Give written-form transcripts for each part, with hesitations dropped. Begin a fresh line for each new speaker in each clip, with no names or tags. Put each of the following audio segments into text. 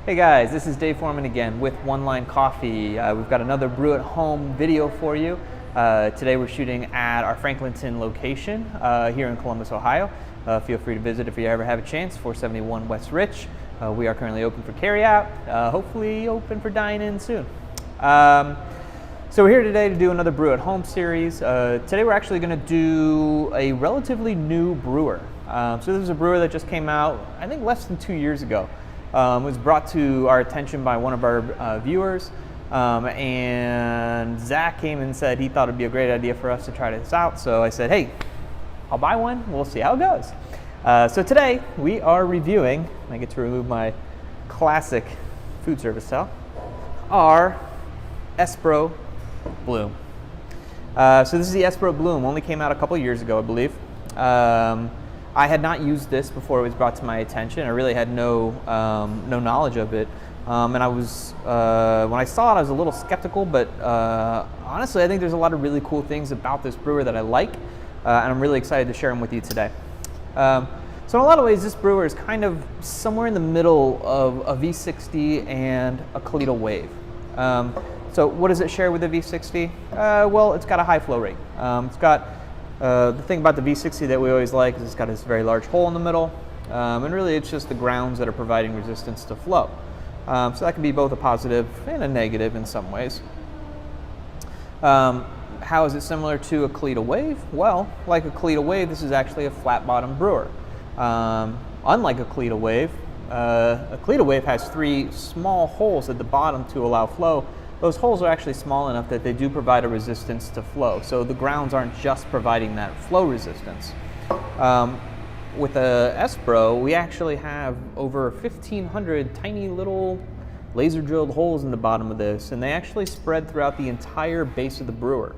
Hey guys, this is Dave Forman again with One Line Coffee. We've got another brew at home video for you. Today we're shooting at our Franklinton location here in Columbus, Ohio. Feel free to visit if you ever have a chance, 471 West Rich. We are currently open for carryout, hopefully open for dine-in soon. So we're here today to do another brew at home series. Today we're actually going to do a relatively new brewer. So this is a brewer that just came out, I think less than 2 years ago. It was brought to our attention by one of our viewers, and Zach came and said he thought it'd be a great idea for us to try this out. So I said, hey, I'll buy one, we'll see how it goes. So today we are reviewing, I get to remove my classic food service towel, our Espro Bloom. So this is the Espro Bloom, only came out a couple years ago, I believe. I had not used this before it was brought to my attention. I really had no knowledge of it, and I was when I saw it, I was a little skeptical. But honestly, I think there's a lot of really cool things about this brewer that I like, and I'm really excited to share them with you today. So in a lot of ways, this brewer is kind of somewhere in the middle of a V60 and a Kalita Wave. So what does it share with the V60? Well, it's got a high flow rate. It's got the thing about the V60 that we always like is it's got this very large hole in the middle, and really it's just the grounds that are providing resistance to flow. So that can be both a positive and a negative in some ways. How is it similar to a Kalita Wave? Well, like a Kalita Wave, this is actually a flat bottom brewer. Unlike a Kalita Wave has three small holes at the bottom to allow flow. Those holes are actually small enough that they do provide a resistance to flow. So the grounds aren't just providing that flow resistance. With the Espro, we actually have over 1,500 tiny little laser drilled holes in the bottom of this, and they actually spread throughout the entire base of the brewer.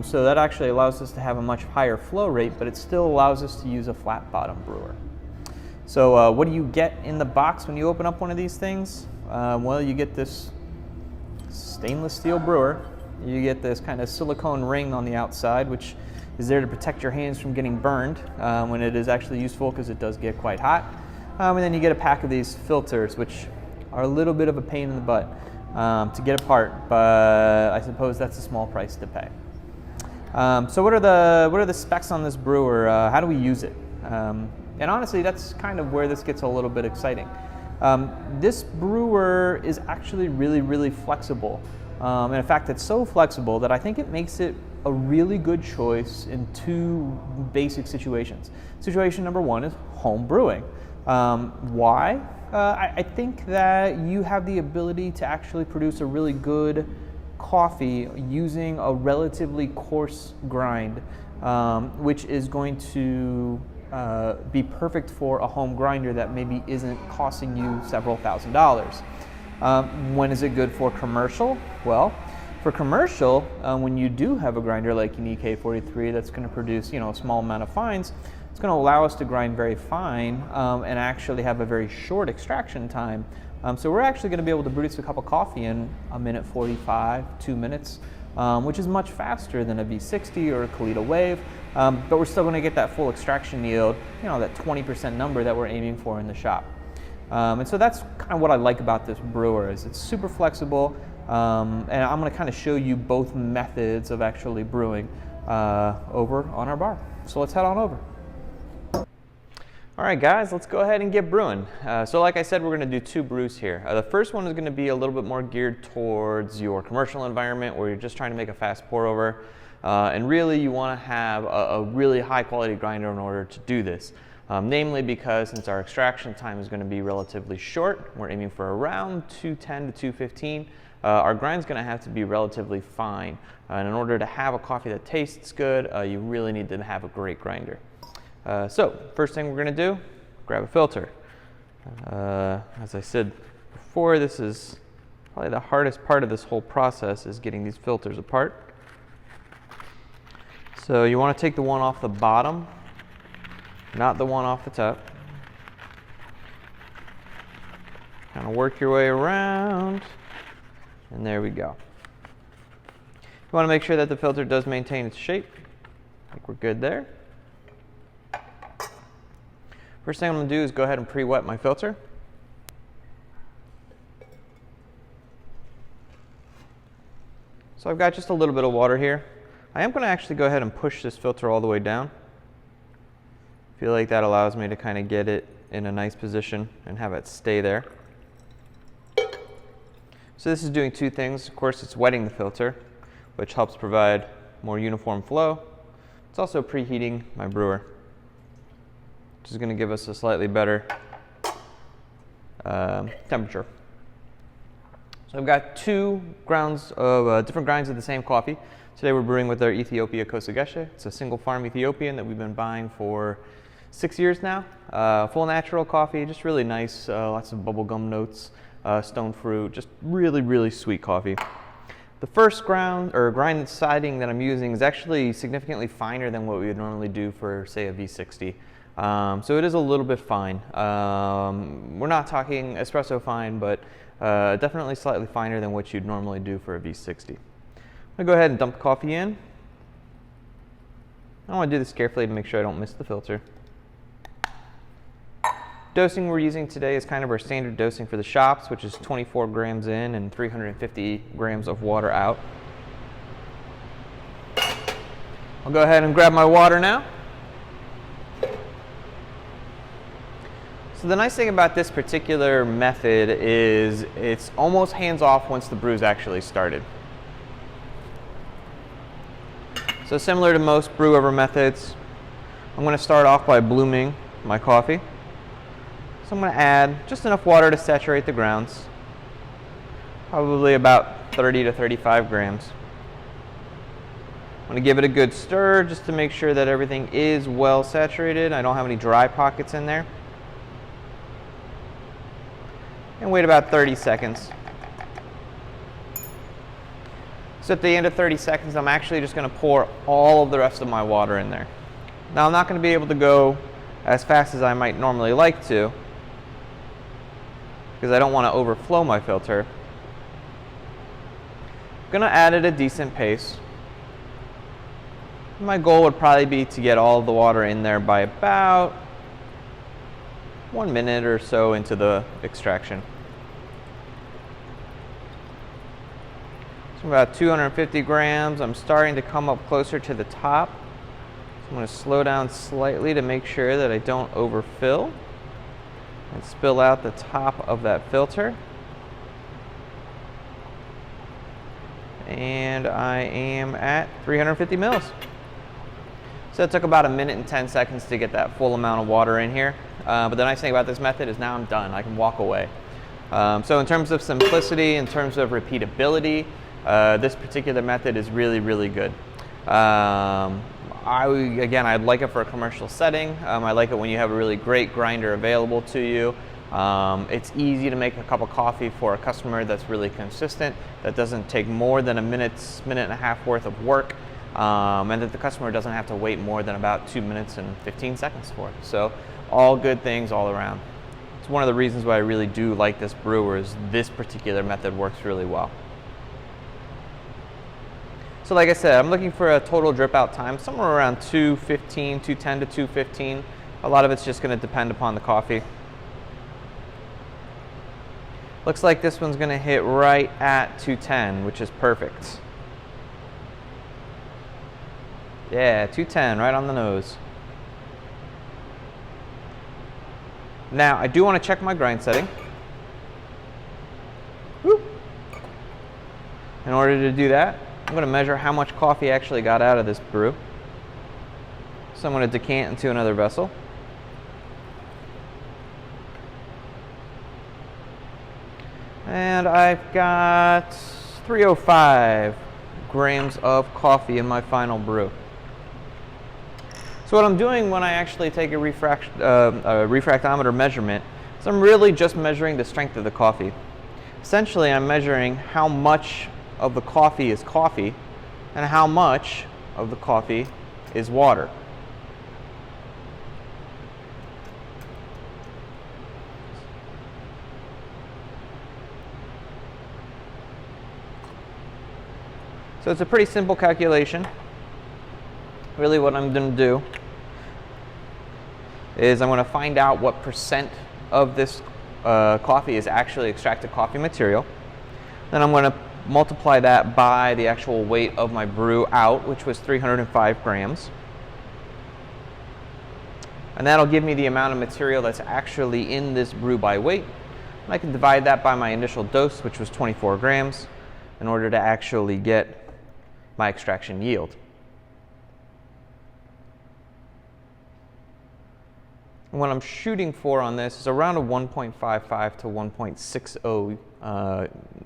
So that actually allows us to have a much higher flow rate, but it still allows us to use a flat bottom brewer. So what do you get in the box when you open up one of these things? Well, you get this stainless steel brewer. You get this kind of silicone ring on the outside, which is there to protect your hands from getting burned when it is actually useful, because it does get quite hot. And then you get a pack of these filters, which are a little bit of a pain in the butt to get apart, but I suppose that's a small price to pay. So what are the specs on this brewer? How do we use it? And honestly, that's kind of where this gets a little bit exciting. This brewer is actually really flexible. And in fact, it's so flexible that I think it makes it a really good choice in two basic situations. Situation number one is home brewing. Why? I think that you have the ability to actually produce a really good coffee using a relatively coarse grind, which is going to be perfect for a home grinder that maybe isn't costing you several $1,000s. When is it good for commercial? Well, for commercial, when you do have a grinder like an EK43 that's going to produce, a small amount of fines, it's going to allow us to grind very fine and actually have a very short extraction time. So we're actually going to be able to produce a cup of coffee in 1:45, 2 minutes, which is much faster than a V60 or a Kalita Wave, but we're still going to get that full extraction yield, that 20% number that we're aiming for in the shop. And so that's kind of what I like about this brewer, is it's super flexible, and I'm going to kind of show you both methods of actually brewing over on our bar. So let's head on over. All right, guys, let's go ahead and get brewing. So like I said, we're going to do two brews here. The first one is going to be a little bit more geared towards your commercial environment where you're just trying to make a fast pour over. And really you want to have a really high quality grinder in order to do this. Namely because since our extraction time is going to be relatively short, we're aiming for around 210 to 215. Our grind's going to have to be relatively fine. And in order to have a coffee that tastes good, you really need to have a great grinder. So first thing we're going to do, grab a filter. As I said before, this is probably the hardest part of this whole process, is getting these filters apart. So you want to take the one off the bottom, not the one off the top. Kind of work your way around, and there we go. You want to make sure that the filter does maintain its shape. I think we're good there. First thing I'm going to do is go ahead and pre-wet my filter. So I've got just a little bit of water here. I am going to actually go ahead and push this filter all the way down. I feel like that allows me to kind of get it in a nice position and have it stay there. So this is doing two things. Of course, it's wetting the filter, which helps provide more uniform flow. It's also preheating my brewer, which is going to give us a slightly better temperature. So I've got two grounds of different grinds of the same coffee. Today we're brewing with our Ethiopia Kosageshe. It's a single farm Ethiopian that we've been buying for 6 years now. Full natural coffee, just really nice, lots of bubblegum notes, stone fruit, just really, really sweet coffee. The first grind siding that I'm using is actually significantly finer than what we would normally do for, say, a V60. So it is a little bit fine. We're not talking espresso fine, but definitely slightly finer than what you'd normally do for a V60. I'm going to go ahead and dump the coffee in. I want to do this carefully to make sure I don't miss the filter. Dosing we're using today is kind of our standard dosing for the shops, which is 24 grams in and 350 grams of water out. I'll go ahead and grab my water now. So the nice thing about this particular method is it's almost hands-off once the brew's actually started. So similar to most brew over methods, I'm going to start off by blooming my coffee. So I'm going to add just enough water to saturate the grounds, probably about 30 to 35 grams. I'm going to give it a good stir just to make sure that everything is well saturated. I don't have any dry pockets in there. And wait about 30 seconds. So at the end of 30 seconds, I'm actually just going to pour all of the rest of my water in there. Now I'm not going to be able to go as fast as I might normally like to, because I don't want to overflow my filter. I'm going to add at a decent pace. My goal would probably be to get all of the water in there by about 1 minute or so into the extraction. So about 250 grams. I'm starting to come up closer to the top. So I'm going to slow down slightly to make sure that I don't overfill and spill out the top of that filter. And I am at 350 mils. So it took about 1 minute and 10 seconds to get that full amount of water in here. But the nice thing about this method is now I'm done. I can walk away. So in terms of simplicity, in terms of repeatability, this particular method is really, really good. Again, I'd like it for a commercial setting. I like it when you have a really great grinder available to you. It's easy to make a cup of coffee for a customer that's really consistent, that doesn't take more than minute and a half worth of work, and that the customer doesn't have to wait more than about 2 minutes and 15 seconds for it. So all good things all around. It's one of the reasons why I really do like this brewer is this particular method works really well. So like I said, I'm looking for a total drip out time, somewhere around 210 to 215. A lot of it's just going to depend upon the coffee. Looks like this one's going to hit right at 210, which is perfect. Yeah, 210, right on the nose. Now, I do want to check my grind setting. Woo. In order to do that, I'm going to measure how much coffee I actually got out of this brew. So I'm going to decant into another vessel. And I've got 305 grams of coffee in my final brew. So what I'm doing when I actually take a refractometer measurement is I'm really just measuring the strength of the coffee. Essentially, I'm measuring how much of the coffee is coffee and how much of the coffee is water. So it's a pretty simple calculation. Really what I'm going to do is I'm going to find out what percent of this coffee is actually extracted coffee material. Then I'm going to multiply that by the actual weight of my brew out, which was 305 grams. And that'll give me the amount of material that's actually in this brew by weight. And I can divide that by my initial dose, which was 24 grams, in order to actually get my extraction yield. And what I'm shooting for on this is around a 1.55 to 1.60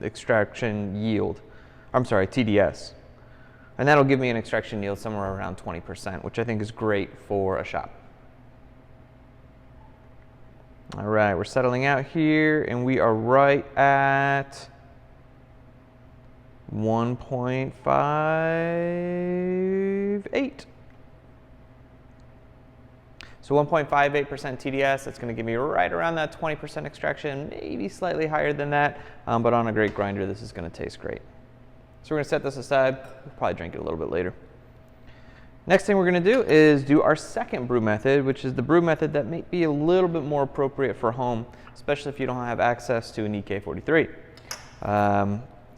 extraction yield. I'm sorry, TDS. And that'll give me an extraction yield somewhere around 20%, which I think is great for a shop. All right, we're settling out here, and we are right at 1.58. So 1.58% TDS, that's going to give me right around that 20% extraction, maybe slightly higher than that, but on a great grinder, this is going to taste great. So we're going to set this aside. We'll probably drink it a little bit later. Next thing we're going to do is do our second brew method, which is the brew method that may be a little bit more appropriate for home, especially if you don't have access to an EK43.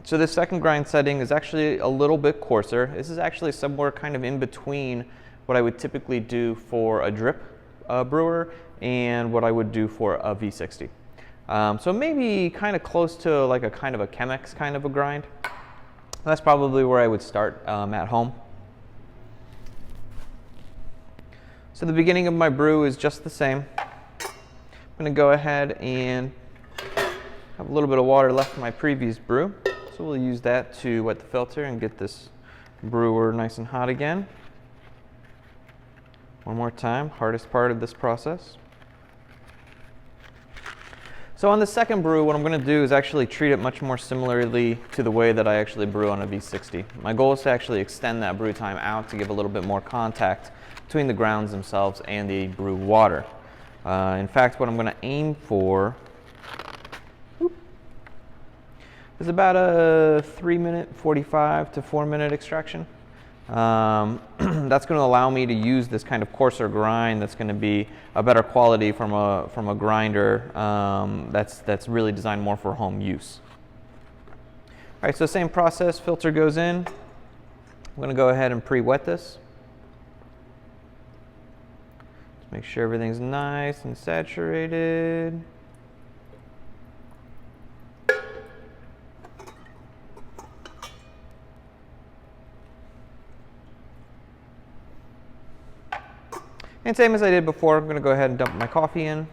So this second grind setting is actually a little bit coarser. This is actually somewhere kind of in between what I would typically do for a drip brewer and what I would do for a V60. So maybe kind of close to like a kind of a Chemex kind of a grind. That's probably where I would start at home. So the beginning of my brew is just the same. I'm going to go ahead and have a little bit of water left in my previous brew. So we'll use that to wet the filter and get this brewer nice and hot again. One more time, hardest part of this process. So on the second brew, what I'm going to do is actually treat it much more similarly to the way that I actually brew on a V60. My goal is to actually extend that brew time out to give a little bit more contact between the grounds themselves and the brew water. In fact, what I'm going to aim for is about a 3-minute, 45 to 4-minute extraction. That's going to allow me to use this kind of coarser grind that's going to be a better quality from a grinder that's really designed more for home use. All right, so same process, filter goes in. I'm going to go ahead and pre-wet this. Just make sure everything's nice and saturated. And same as I did before, I'm going to go ahead and dump my coffee in.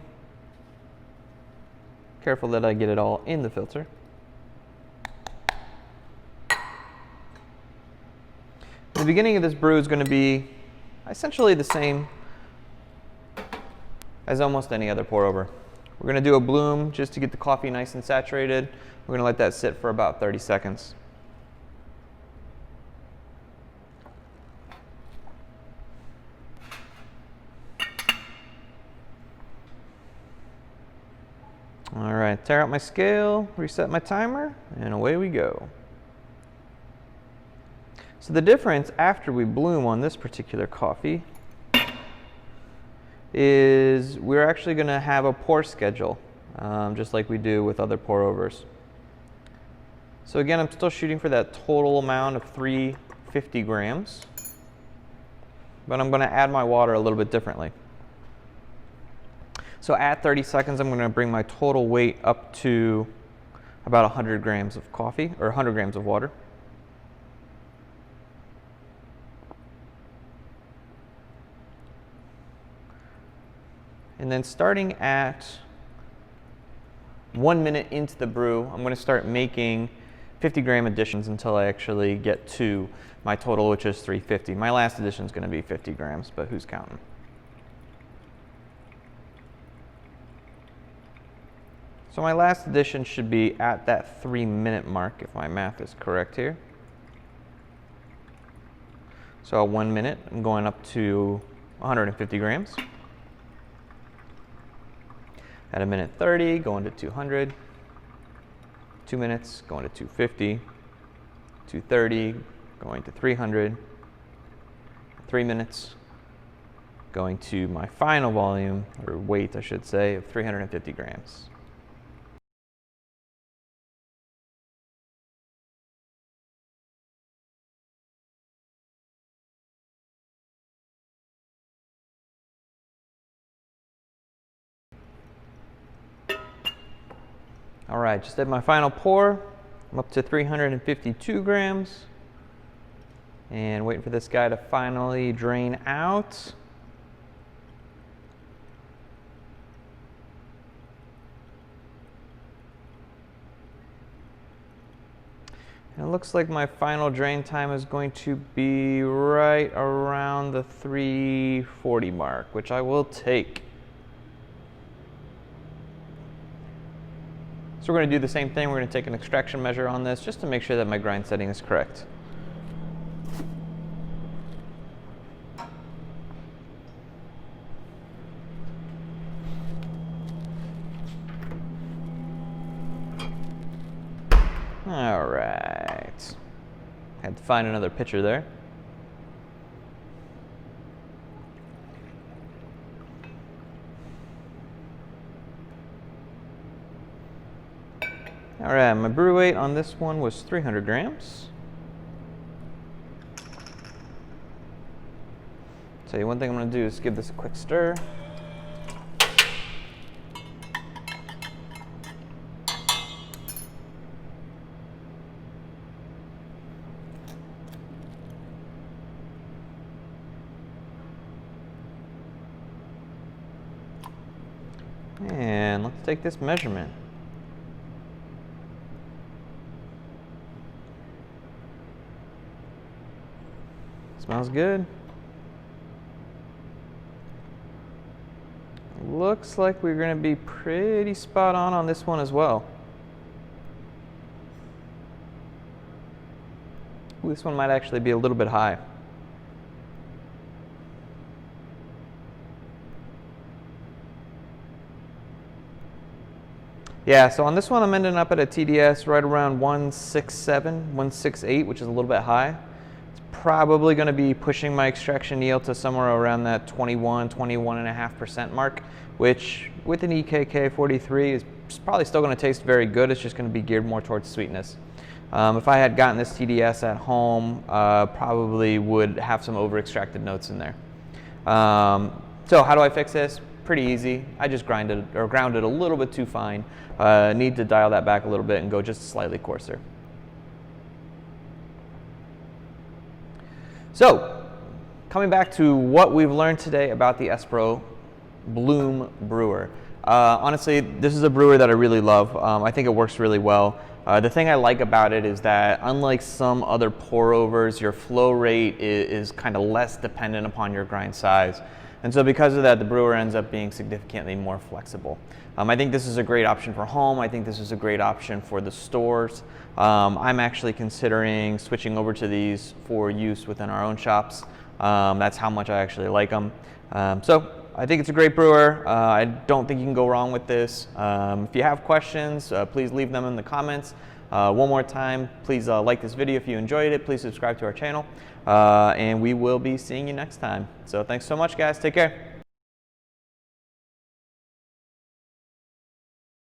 Careful that I get it all in the filter. The beginning of this brew is going to be essentially the same as almost any other pour over. We're going to do a bloom just to get the coffee nice and saturated. We're going to let that sit for about 30 seconds. All right, tear out my scale, reset my timer, and away we go. So the difference after we bloom on this particular coffee is we're actually going to have a pour schedule, just like we do with other pour overs. So again, I'm still shooting for that total amount of 350 grams, but I'm going to add my water a little bit differently. So at 30 seconds, I'm going to bring my total weight up to about 100 grams of coffee, or 100 grams of water. And then starting at 1 minute into the brew, I'm going to start making 50-gram additions until I actually get to my total, which is 350. My last addition is going to be 50 grams, but who's counting? So my last addition should be at that 3-minute mark, if my math is correct here. So at 1 minute, I'm going up to 150 grams. At a minute 30, going to 200. 2 minutes, going to 250. 230, going to 300. 3 minutes, going to my final volume, or weight I should say, of 350 grams. All right, just did my final pour. I'm up to 352 grams. And waiting for this guy to finally drain out. And it looks like my final drain time is going to be right around the 340 mark, which I will take. So we're going to do the same thing. We're going to take an extraction measure on this just to make sure that my grind setting is correct. All right. Had to find another pitcher there. All right, my brew weight on this one was 300 grams. So one thing I'm going to do is give this a quick stir. And let's take this measurement. Smells good. Looks like we're going to be pretty spot on this one as well. Ooh, this one might actually be a little bit high. Yeah, so on this one I'm ending up at a TDS right around 167, 168, which is a little bit high. It's probably going to be pushing my extraction yield to somewhere around that 21.5% mark, which with an EKK 43 is probably still going to taste very good. It's just going to be geared more towards sweetness. If I had gotten this TDS at home, probably would have some over-extracted notes in there. So how do I fix this? Pretty easy. I just ground it a little bit too fine. Need to dial that back a little bit and go just slightly coarser. So, coming back to what we've learned today about the Espro Bloom brewer. Honestly, this is a brewer that I really love. I think it works really well. The thing I like about it is that unlike some other pour overs, your flow rate is kind of less dependent upon your grind size. And so because of that, the brewer ends up being significantly more flexible. I think this is a great option for home. I think this is a great option for the stores. I'm actually considering switching over to these for use within our own shops. That's how much I actually like them. So I think it's a great brewer. I don't think you can go wrong with this. If you have questions, please leave them in the comments. One more time, please like this video if you enjoyed it. Please subscribe to our channel. And we will be seeing you next time. So thanks so much, guys. Take care.